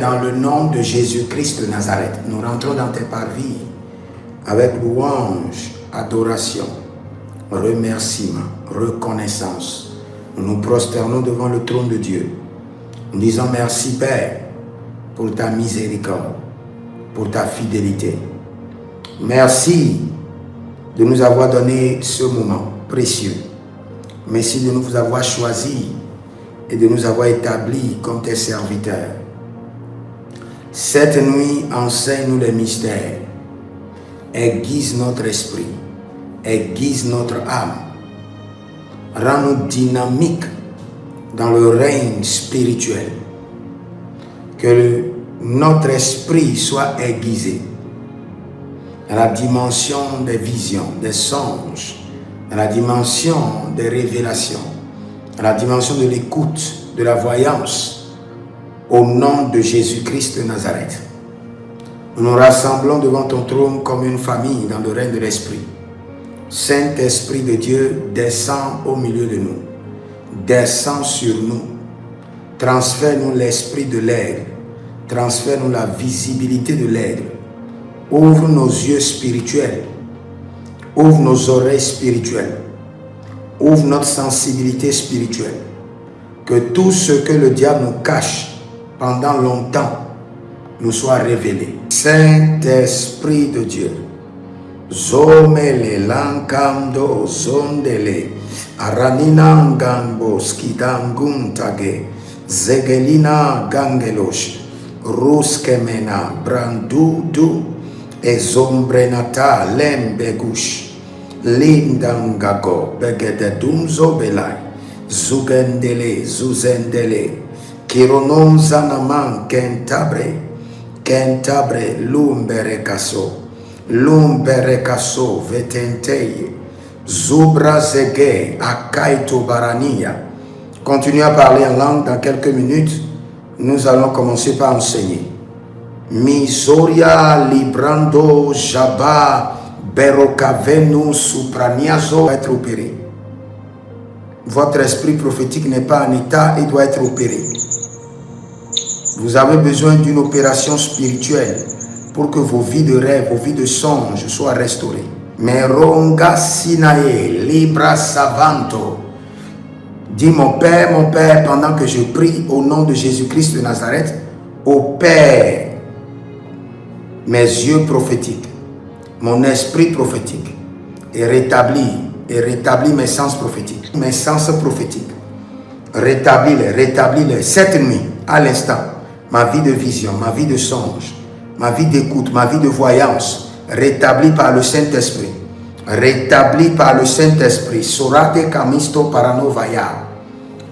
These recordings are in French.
dans le nom de Jésus-Christ de Nazareth, nous rentrons dans tes parvis avec louange, adoration, remerciement, reconnaissance. Nous nous prosternons devant le trône de Dieu. Nous disons merci Père pour ta miséricorde, pour ta fidélité. Merci de nous avoir donné ce moment précieux. Merci de nous avoir choisis et de nous avoir établis comme tes serviteurs. Cette nuit, enseigne-nous les mystères, aiguise notre esprit, aiguise notre âme, rends-nous dynamiques dans le règne spirituel, que notre esprit soit aiguisé dans la dimension des visions, des songes, dans la dimension des révélations, dans la dimension de l'écoute, de la voyance, au nom de Jésus-Christ de Nazareth. Nous nous rassemblons devant ton trône comme une famille dans le règne de l'Esprit. Saint-Esprit de Dieu, descend au milieu de nous, descend sur nous, transfère-nous l'esprit de l'aigle, transfère-nous la visibilité de l'aigle, ouvre nos yeux spirituels, ouvre nos oreilles spirituelles, ouvre notre sensibilité spirituelle, que tout ce que le diable nous cache pendant longtemps nous soit révélé. Saint-Esprit de Dieu, Zomele lankando zondele aranina gambo skidanguntage zegelina gangelosh ruskemena brandudu ezombrenata lembegush lindangago begededumzo belai zugendele zuzendele kironon zanaman kentabre lumberekaso Lumberekaso vetenteye Zubra zege akaito barania. Continuez à parler en langue. Dans quelques minutes, nous allons commencer par enseigner. Misoria librando jaba berokavenu supraniazo va être opéré. Votre esprit prophétique n'est pas en état et doit être opéré. Vous avez besoin d'une opération spirituelle pour que vos vies de rêve, vos vies de songes soient restaurées. Meronga sinae, libra savanto. Dis mon Père, pendant que je prie au nom de Jésus-Christ de Nazareth, opère mes yeux prophétiques, mon esprit prophétique, et rétablis mes sens prophétiques. Mes sens prophétiques, rétablis-les cette nuit, à l'instant, ma vie de vision, ma vie de songe, ma vie d'écoute, ma vie de voyance, rétablie par le Saint-Esprit. Rétablie par le Saint-Esprit. Sorate kamisto paranovaya.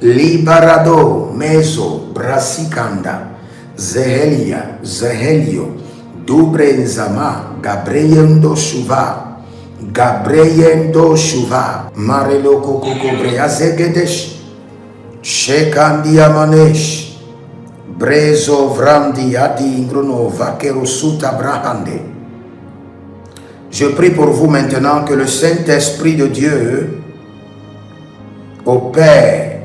Libarado meso brasikanda. Zehelio. Dubrenzama. Gabreyendo shuva. Marelo kokokobrea zegedesh. Shekandia manesh. Brezo vrandi adi ingrono vakero suta brahande. Je prie pour vous maintenant que le Saint-Esprit de Dieu opère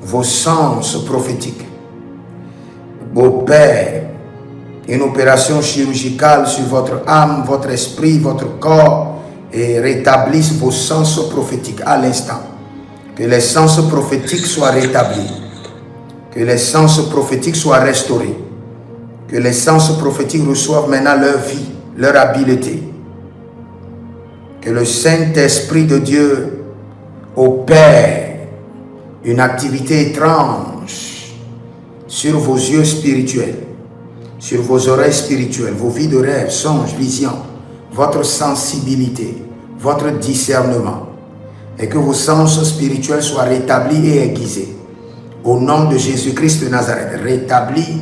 vos sens prophétiques, opère une opération chirurgicale sur votre âme, votre esprit, votre corps et rétablisse vos sens prophétiques à l'instant. Que les sens prophétiques soient rétablis. Que les sens prophétiques soient restaurés. Que les sens prophétiques reçoivent maintenant leur vie, leur habileté. Que le Saint-Esprit de Dieu opère une activité étrange sur vos yeux spirituels, sur vos oreilles spirituelles, vos vies de rêve, songes, visions, votre sensibilité, votre discernement. Et que vos sens spirituels soient rétablis et aiguisés. Au nom de Jésus-Christ de Nazareth, rétabli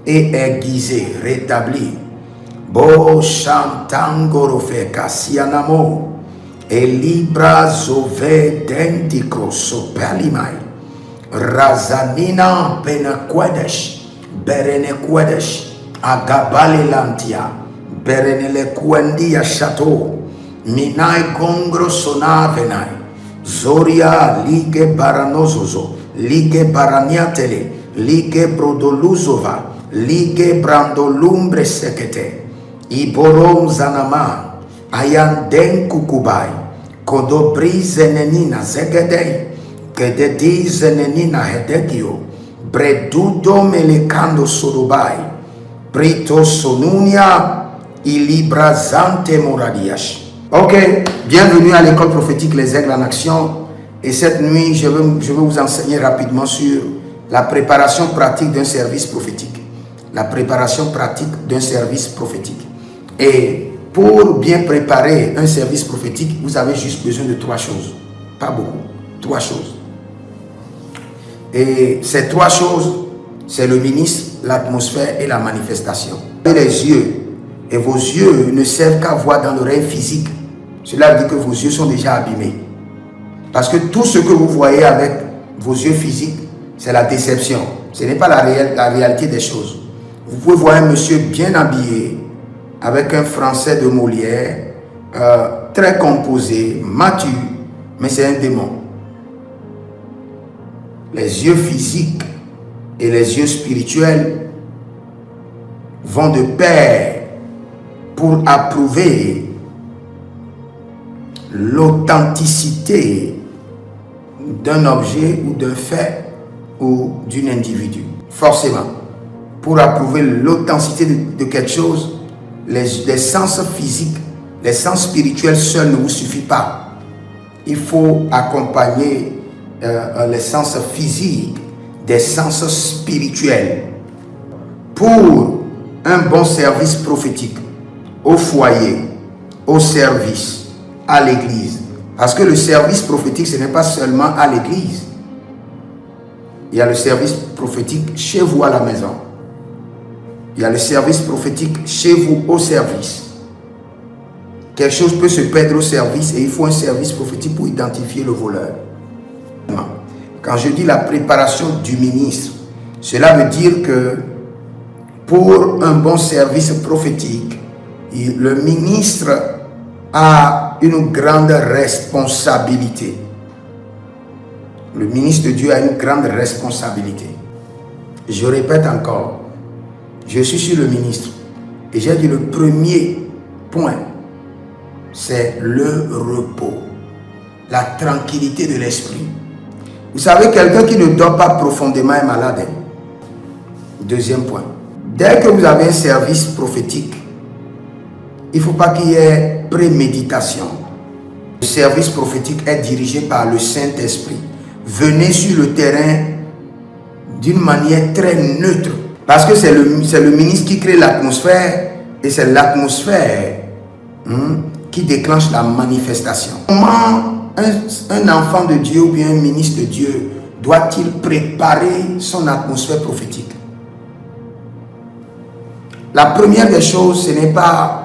et aiguisé, rétabli. Bo shantangorofe kasianamo elibra zove dendiko sopelimai razanina penakwedesh berenekwedesh agabale lantia berenele kwendia chateau minai gongro sonavenai zoria lige baranozozo Lige baraniatele, Lige brodoluzova. Lige brandolumbre sekete. Iborom zanama. Ayanden kukubai. Kodobri zenenina zegedei. Kededi zenenina hedegio. Bredudo melekando sodobai. Brito sonunia ilibrazante moradiash. Ok, bienvenue à l'école prophétique Les Aigles en Action. Et cette nuit, je vais vous enseigner rapidement sur la préparation pratique d'un service prophétique. La préparation pratique d'un service prophétique. Et pour bien préparer un service prophétique, vous avez juste besoin de 3 choses. Pas beaucoup, 3 choses. Et ces 3 choses, c'est le ministre, l'atmosphère et la manifestation. Et les yeux. Et vos yeux ne servent qu'à voir dans l'oreille physique. Cela veut dire que vos yeux sont déjà abîmés. Parce que tout ce que vous voyez avec vos yeux physiques, c'est la déception. Ce n'est pas la réalité des choses. Vous pouvez voir un monsieur bien habillé, avec un français de Molière, très composé, mature, mais c'est un démon. Les yeux physiques et les yeux spirituels vont de pair pour approuver l'authenticité d'un objet ou d'un fait ou d'un individu. Forcément, pour approuver l'authenticité de quelque chose, les sens physiques, les sens spirituels seuls ne vous suffisent pas. Il faut accompagner les sens physiques des sens spirituels. Pour un bon service prophétique, au foyer, au service, à l'église. Parce que le service prophétique, ce n'est pas seulement à l'église. Il y a le service prophétique chez vous à la maison. Il y a le service prophétique chez vous au service. Quelque chose peut se perdre au service et il faut un service prophétique pour identifier le voleur. Quand je dis la préparation du ministre, cela veut dire que pour un bon service prophétique, le ministre a une grande responsabilité. Le ministre de Dieu a une grande responsabilité. Je répète encore, je suis sur le ministre et j'ai dit le premier point, c'est le repos, la tranquillité de l'esprit. Vous savez, quelqu'un qui ne dort pas profondément est malade. Deuxième point, dès que vous avez un service prophétique, il ne faut pas qu'il y ait préméditation. Le service prophétique est dirigé par le Saint-Esprit. Venez sur le terrain d'une manière très neutre. Parce que c'est le ministre qui crée l'atmosphère et c'est l'atmosphère qui déclenche la manifestation. Comment un enfant de Dieu ou bien un ministre de Dieu doit-il préparer son atmosphère prophétique? La première des choses, ce n'est pas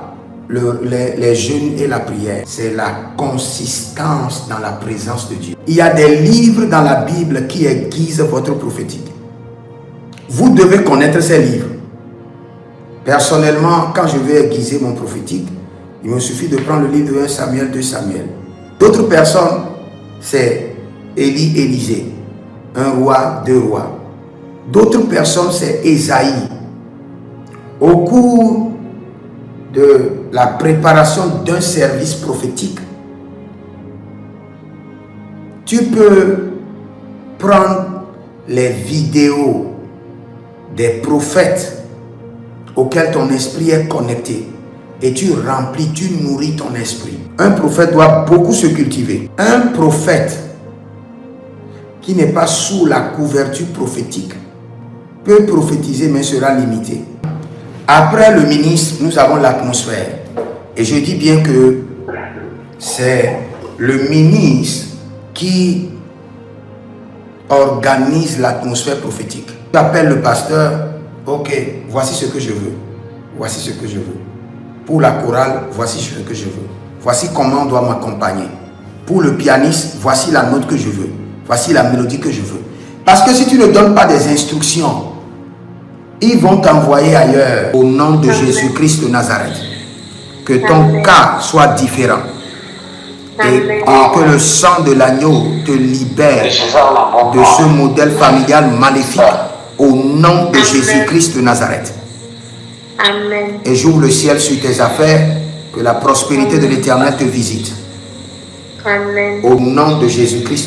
les jeûnes et la prière, c'est la consistance dans la présence de Dieu. Il y a des livres dans la Bible qui aiguisent votre prophétique. Vous devez connaître ces livres. Personnellement, quand je vais aiguiser mon prophétique, il me suffit de prendre le livre de 1 Samuel, 2 Samuel. D'autres personnes, c'est Élie, Élisée, 1 roi, 2 rois. D'autres personnes, c'est Ésaïe. Au cours de la préparation d'un service prophétique, tu peux prendre les vidéos des prophètes auxquels ton esprit est connecté et tu remplis, tu nourris ton esprit. Un prophète doit beaucoup se cultiver. Un prophète qui n'est pas sous la couverture prophétique peut prophétiser mais sera limité. Après le ministre, nous avons l'atmosphère. Et je dis bien que c'est le ministre qui organise l'atmosphère prophétique. Tu appelles le pasteur, ok, voici ce que je veux. Voici ce que je veux. Pour la chorale, voici ce que je veux. Voici comment on doit m'accompagner. Pour le pianiste, voici la note que je veux. Voici la mélodie que je veux. Parce que si tu ne donnes pas des instructions, ils vont t'envoyer ailleurs au nom de Jésus-Christ de Nazareth. Que ton cas soit différent. Et que le sang de l'agneau te libère de ce modèle familial maléfique Au nom de Jésus-Christ de Nazareth. Amen. Et j'ouvre le ciel sur tes affaires, que la prospérité de l'Éternel te visite. Amen. Au nom de Jésus-Christ.